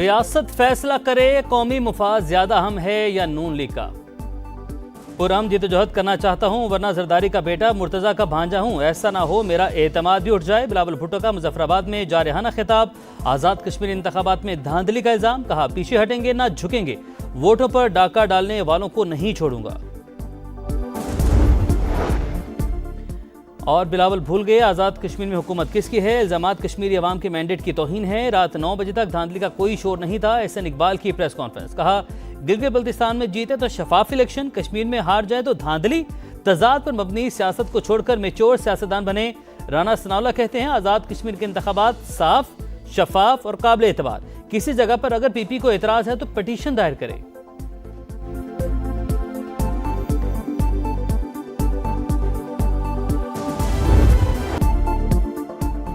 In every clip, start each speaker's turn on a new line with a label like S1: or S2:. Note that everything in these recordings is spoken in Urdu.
S1: ریاست فیصلہ کرے قومی مفاد زیادہ اہم ہے یا نون لیگ کا؟ پرہم جدوجہد کرنا چاہتا ہوں ورنہ زرداری کا بیٹا مرتضیٰ کا بھانجا ہوں، ایسا نہ ہو میرا اعتماد بھی اٹھ جائے۔ بلاول بھٹو کا مظفر آباد میں جارحانہ خطاب۔ آزاد کشمیر انتخابات میں دھاندلی کا الزام، کہا پیچھے ہٹیں گے نہ جھکیں گے، ووٹوں پر ڈاکہ ڈالنے والوں کو نہیں چھوڑوں گا۔ اور بلاول بھول گئے آزاد کشمیر میں حکومت کس کی ہے، الزامات کشمیری عوام کے مینڈیٹ کی توہین ہے۔ رات 9 بجے تک دھاندلی کا کوئی شور نہیں تھا، احسن اقبال کی پریس کانفرنس، کہا گلگت بلتستان میں جیتے تو شفاف الیکشن، کشمیر میں ہار جائے تو دھاندلی، تضاد پر مبنی سیاست کو چھوڑ کر میچور سیاستدان بنے۔ رانا ثناءاللہ کہتے ہیں آزاد کشمیر کے انتخابات صاف، شفاف اور قابل اعتبار، کسی جگہ پر اگر پی پی کو اعتراض ہے تو پٹیشن دائر کرے۔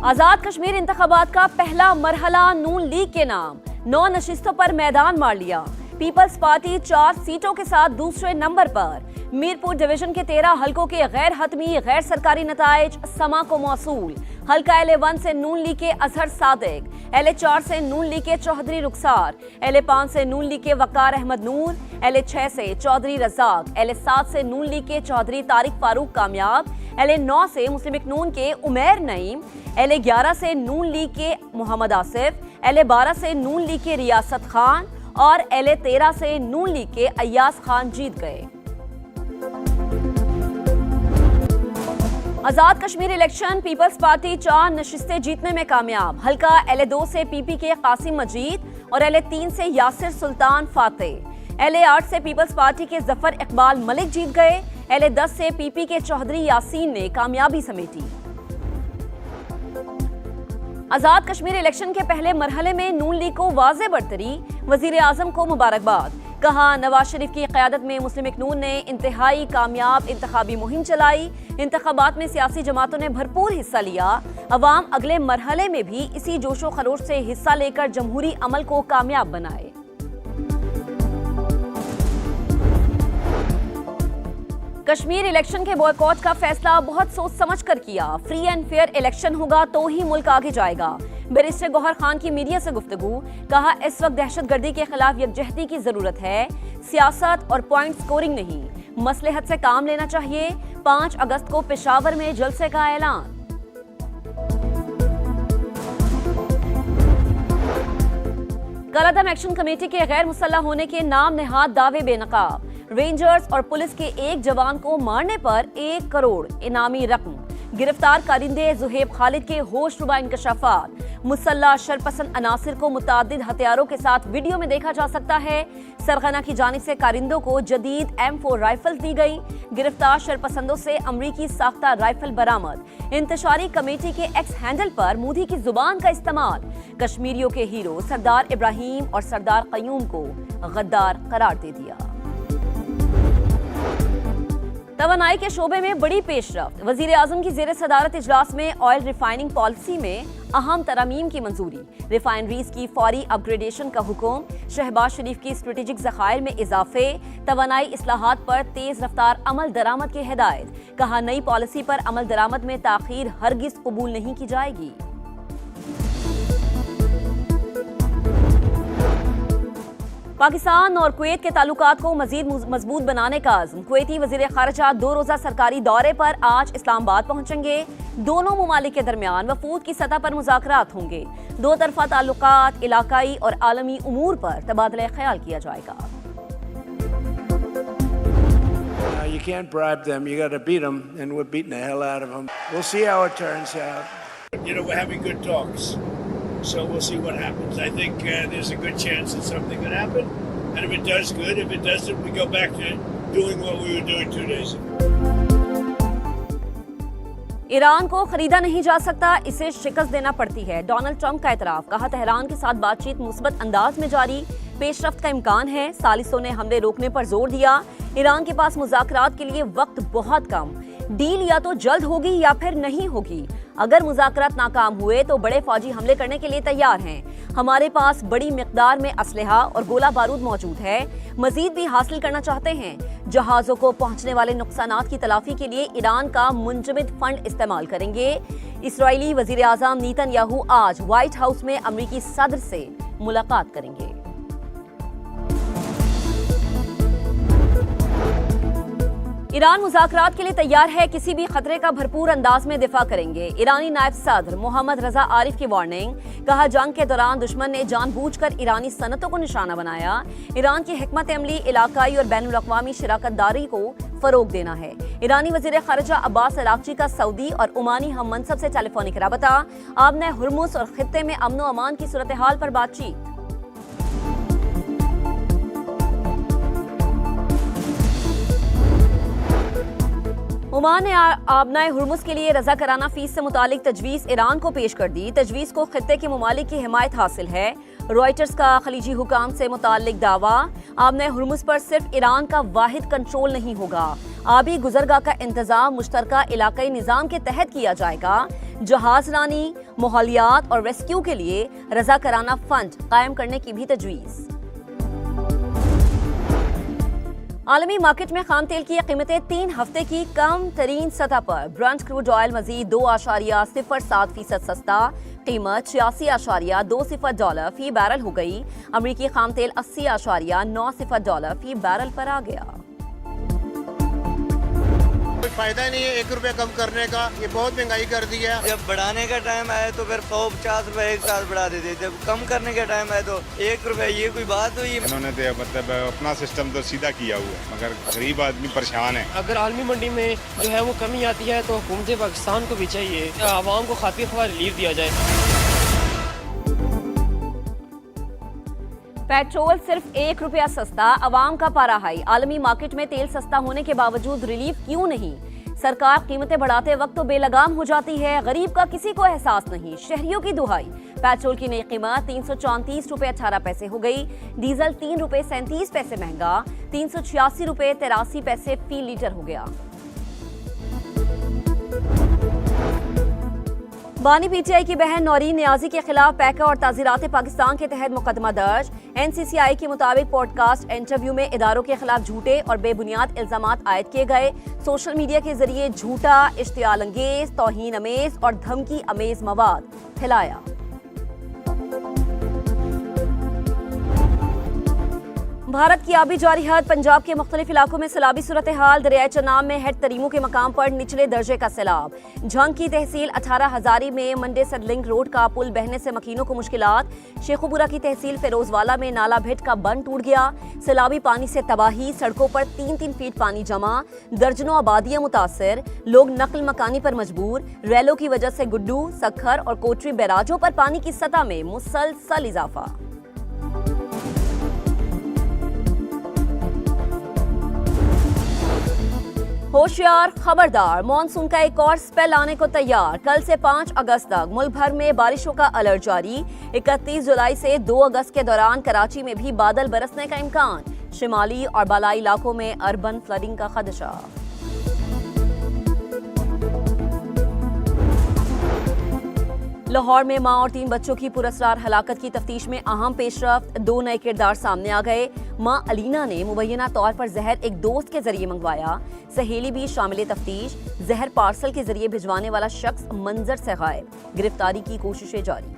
S2: آزاد کشمیر انتخابات کا پہلا مرحلہ نون لیگ کے نام، 9 نشستوں پر میدان مار لیا۔ پیپلز پارٹی 4 سیٹوں کے ساتھ دوسرے نمبر پر۔ میرپور ڈویژن کے 13 حلقوں کے غیر حتمی غیر سرکاری نتائج سما کو موصول۔ حلقہ LA1 سے نون لیگ کے اظہر صادق، LA4 سے نون لیگ کے چوہدری رخسار، LA5 سے نون لیگ کے وقار احمد نور، LA6 سے چودھری رزاق، LA7 سے نون لیگ کے چودھری طارق فاروق کامیاب، LA9 سے مسلم لیگ نون کے عمیر نعیم، LA11 سے نون لیگ کے محمد آصف، LA12 سے نون لیگ کے ریاست خان اور LA13 سے نون لیگ کے ایاز خان جیت گئے۔ Azad Kashmir election, Peoples party 4 نشستیں جیتنے میں کامیاب۔ حلقہ LA2 سے پی پی کے قاسم مجید اور LA3 سے یاسر سلطان فاتح، LA8 سے پیپلز پارٹی کے ظفر اقبال ملک جیت گئے، LA10 سے پی پی کے چوہدری یاسین نے کامیابی سمیٹی۔ آزاد کشمیر الیکشن کے پہلے مرحلے میں نون لیگ کو واضح برتری، وزیر اعظم کو مبارکباد، کہا نواز شریف کی قیادت میں مسلم لیگ نون نے انتہائی کامیاب انتخابی مہم چلائی، انتخابات میں سیاسی جماعتوں نے بھرپور حصہ لیا، عوام اگلے مرحلے میں بھی اسی جوش و خروش سے حصہ لے کر جمہوری عمل کو کامیاب بنائے۔ کشمیر الیکشن کے بائیکاٹ کا فیصلہ بہت سوچ سمجھ کر کیا، فری اینڈ فیئر الیکشن ہوگا تو ہی ملک آگے جائے گا۔ بیرسٹر گوہر خان کی میڈیا سے گفتگو، کہا اس وقت دہشت گردی کے خلاف یکجہتی کی ضرورت ہے، سیاست اور پوائنٹ سکورنگ نہیں، مصلحت سے کام لینا چاہیے۔ 5 اگست کو پشاور میں جلسے کا اعلان۔ کالعدم ایکشن کمیٹی کے غیر مسلح ہونے کے نام نہاد دعوے بے نقاب، رینجرز اور پولیس کے ایک جوان کو مارنے پر 1 کروڑ انعامی رقم، گرفتار کارندے زہیب خالد کے ہوش ربا انکشافات، مسلح شرپسند عناصر کو متعدد ہتھیاروں کے ساتھ ویڈیو میں دیکھا جا سکتا ہے، سرغنہ کی جانب سے کارندوں کو جدید M4 رائفل دی گئی، گرفتار شرپسندوں سے امریکی ساختہ رائفل برآمد، انتشاری کمیٹی کے ایکس ہینڈل پر مودی کی زبان کا استعمال، کشمیریوں کے ہیرو سردار ابراہیم اور سردار قیوم کو غدار قرار دے دیا۔ توانائی کے شعبے میں بڑی پیش رفت، وزیر اعظم کی زیر صدارت اجلاس میں آئل ریفائننگ پالیسی میں اہم ترامیم کی منظوری، ریفائنریز کی فوری اپ گریڈیشن کا حکم، شہباز شریف کی اسٹریٹجک ذخائر میں اضافے، توانائی اصلاحات پر تیز رفتار عمل درآمد کی ہدایت، کہا نئی پالیسی پر عمل درآمد میں تاخیر ہرگز قبول نہیں کی جائے گی۔ پاکستان اور کویت کے تعلقات کو مزید مضبوط بنانے کا عزم، کویتی وزیر خارجہ 2 روزہ سرکاری دورے پر آج اسلام آباد پہنچیں گے، دونوں ممالک کے درمیان وفود کی سطح پر مذاکرات ہوں گے، 2 طرفہ تعلقات، علاقائی اور عالمی امور پر تبادلہ خیال کیا جائے گا۔
S3: You can't bribe them, you got to beat them, and we're beating the hell out of them. We'll see how it turns out.
S4: We're having good talks. So we'll see what happens. I think there's a good chance that something could happen. And if it does, good. If it doesn't, we go back to doing what we were doing 2 days ago.
S2: Iran کو خریدا نہیں جا سکتا، اسے شکست دینا پڑتی ہے، ڈونلڈ ٹرمپ کا اعتراف، کہا تہران کے ساتھ بات چیت مثبت انداز میں جاری، پیش رفت کا امکان ہے، ثالثوں نے حملے روکنے پر زور دیا، ایران کے پاس مذاکرات کے لیے وقت بہت کم، ڈیل یا تو جلد ہوگی یا پھر نہیں ہوگی، اگر مذاکرات ناکام ہوئے تو بڑے فوجی حملے کرنے کے لیے تیار ہیں، ہمارے پاس بڑی مقدار میں اسلحہ اور گولہ بارود موجود ہے، مزید بھی حاصل کرنا چاہتے ہیں، جہازوں کو پہنچنے والے نقصانات کی تلافی کے لیے ایران کا منجمد فنڈ استعمال کریں گے۔ اسرائیلی وزیر اعظم نیتن یاہو آج وائٹ ہاؤس میں امریکی صدر سے ملاقات کریں گے۔ ایران مذاکرات کے لیے تیار ہے، کسی بھی خطرے کا بھرپور انداز میں دفاع کریں گے۔ ایرانی نائب صدر محمد رضا عارف کی وارننگ، کہا جنگ کے دوران دشمن نے جان بوجھ کر ایرانی صنعتوں کو نشانہ بنایا۔ ایران کی حکمت عملی علاقائی اور بین الاقوامی شراکت داری کو فروغ دینا ہے۔ ایرانی وزیر خارجہ عباس عراقچی کا سعودی اور عمانی ہم منصب سے ٹیلی فونک رابطہ، آبنۂ ہرمز اور خطے میں امن و امان کی صورتحال پر بات چیت۔ عمان نے آبنائے ہرمز کے لیے رضاکارانہ فیس سے متعلق تجویز ایران کو پیش کر دی۔ تجویز کو خطے کے ممالک کی حمایت حاصل ہے۔ رائٹرز کا خلیجی حکام سے متعلق دعویٰ، آبنائے ہرمز پر صرف ایران کا واحد کنٹرول نہیں ہوگا، آبی گزرگاہ کا انتظام مشترکہ علاقائی نظام کے تحت کیا جائے گا۔ جہاز رانی، ماحولیات اور ریسکیو کے لیے رضاکارانہ فنڈ قائم کرنے کی بھی تجویز۔ عالمی مارکیٹ میں خام تیل کی قیمتیں 3 ہفتے کی کم ترین سطح پر۔ برنٹ کروڈ آئل مزید 2.07% سستا، قیمت $86.20 فی بیرل ہو گئی۔ امریکی خام تیل $80.90 فی بیرل پر آ گیا۔
S5: کوئی فائدہ نہیں ہے 1 روپے کم کرنے کا، یہ بہت مہنگائی کر دی ہے۔
S6: جب بڑھانے کا ٹائم آئے تو پھر 150 روپے ایک ساتھ بڑھا دیتے، جب کم کرنے کا ٹائم آئے تو 1 روپے، یہ کوئی بات ہوئی؟
S7: انہوں نے مطلب اپنا سسٹم تو سیدھا کیا ہوا ہے، مگر غریب آدمی پریشان ہے۔
S8: اگر عالمی منڈی میں جو ہے وہ کمی آتی ہے تو حکومت پاکستان کو بھی چاہیے عوام کو خاطر خواہ ریلیف دیا جائے۔
S2: پیٹرول صرف 1 روپیہ سستا، عوام کا پارا ہائی۔ عالمی مارکیٹ میں تیل سستا ہونے کے باوجود ریلیف کیوں نہیں؟ سرکار قیمتیں بڑھاتے وقت تو بے لگام ہو جاتی ہے، غریب کا کسی کو احساس نہیں۔ شہریوں کی دہائی، پیٹرول کی نئی قیمت $334.18 ہو گئی، ڈیزل $3.37 مہنگا، $386.83 فی لیٹر ہو گیا۔ بانی پی ٹی آئی کی بہن نورین نیازی کے خلاف پیکا اور تعزیرات پاکستان کے تحت مقدمہ درج۔ این سی سی آئی کے مطابق پوڈ کاسٹ انٹرویو میں اداروں کے خلاف جھوٹے اور بے بنیاد الزامات عائد کیے گئے، سوشل میڈیا کے ذریعے جھوٹا، اشتعال انگیز، توہین امیز اور دھمکی امیز مواد پھیلایا۔ بھارت کی آبی جارحیت، پنجاب کے مختلف علاقوں میں سیلابی صورتحال، دریائے چناب میں ہیڈ تریمو کے مقام پر نچلے درجے کا سیلاب۔ جھنگ کی تحصیل 18 ہزاری میں منڈے سدلنگ روڈ کا پل بہنے سے مکینوں کو مشکلات۔ شیخوپورہ کی تحصیل فیروز والا میں نالا بھٹ کا بند ٹوٹ گیا، سیلابی پانی سے تباہی، سڑکوں پر 3 فیٹ پانی جمع، درجنوں آبادیاں متاثر، لوگ نقل مکانی پر مجبور۔ ریلوں کی وجہ سے گڈو، سکھر اور کوٹری بیراجوں پر پانی کی سطح میں مسلسل اضافہ۔ ہوشیار، خبردار، مانسون کا ایک اور سپیل آنے کو تیار۔ کل سے 5 اگست تک ملک بھر میں بارشوں کا الرٹ جاری۔ 31 جولائی سے 2 اگست کے دوران کراچی میں بھی بادل برسنے کا امکان، شمالی اور بالائی علاقوں میں اربن فلڈنگ کا خدشہ۔ لاہور میں ماں اور 3 بچوں کی پراسرار ہلاکت کی تفتیش میں اہم پیش رفت، 2 نئے کردار سامنے آ گئے۔ ماں علینا نے مبینہ طور پر زہر ایک دوست کے ذریعے منگوایا، سہیلی بھی شامل تفتیش، زہر پارسل کے ذریعے بھجوانے والا شخص منظر سے غائب، گرفتاری کی کوششیں جاری۔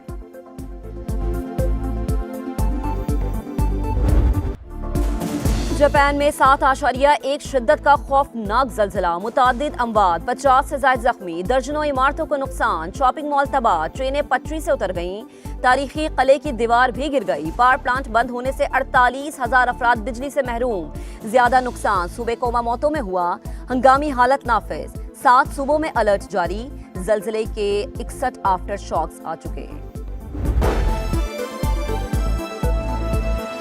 S2: جاپان میں 7.1 شدت کا خوفناک زلزلہ، متعدد اموات، 50 سے زائد زخمی، درجنوں عمارتوں کو نقصان، شاپنگ مال تباہ، ٹرینیں پٹری سے اتر گئیں، تاریخی قلعے کی دیوار بھی گر گئی، پاور پلانٹ بند ہونے سے 48,000 افراد بجلی سے محروم، زیادہ نقصان صوبے کوماموتو میں ہوا، ہنگامی حالت نافذ، 7 صوبوں میں الرٹ جاری، زلزلے کے 61 آفٹر شاکس آ چکے۔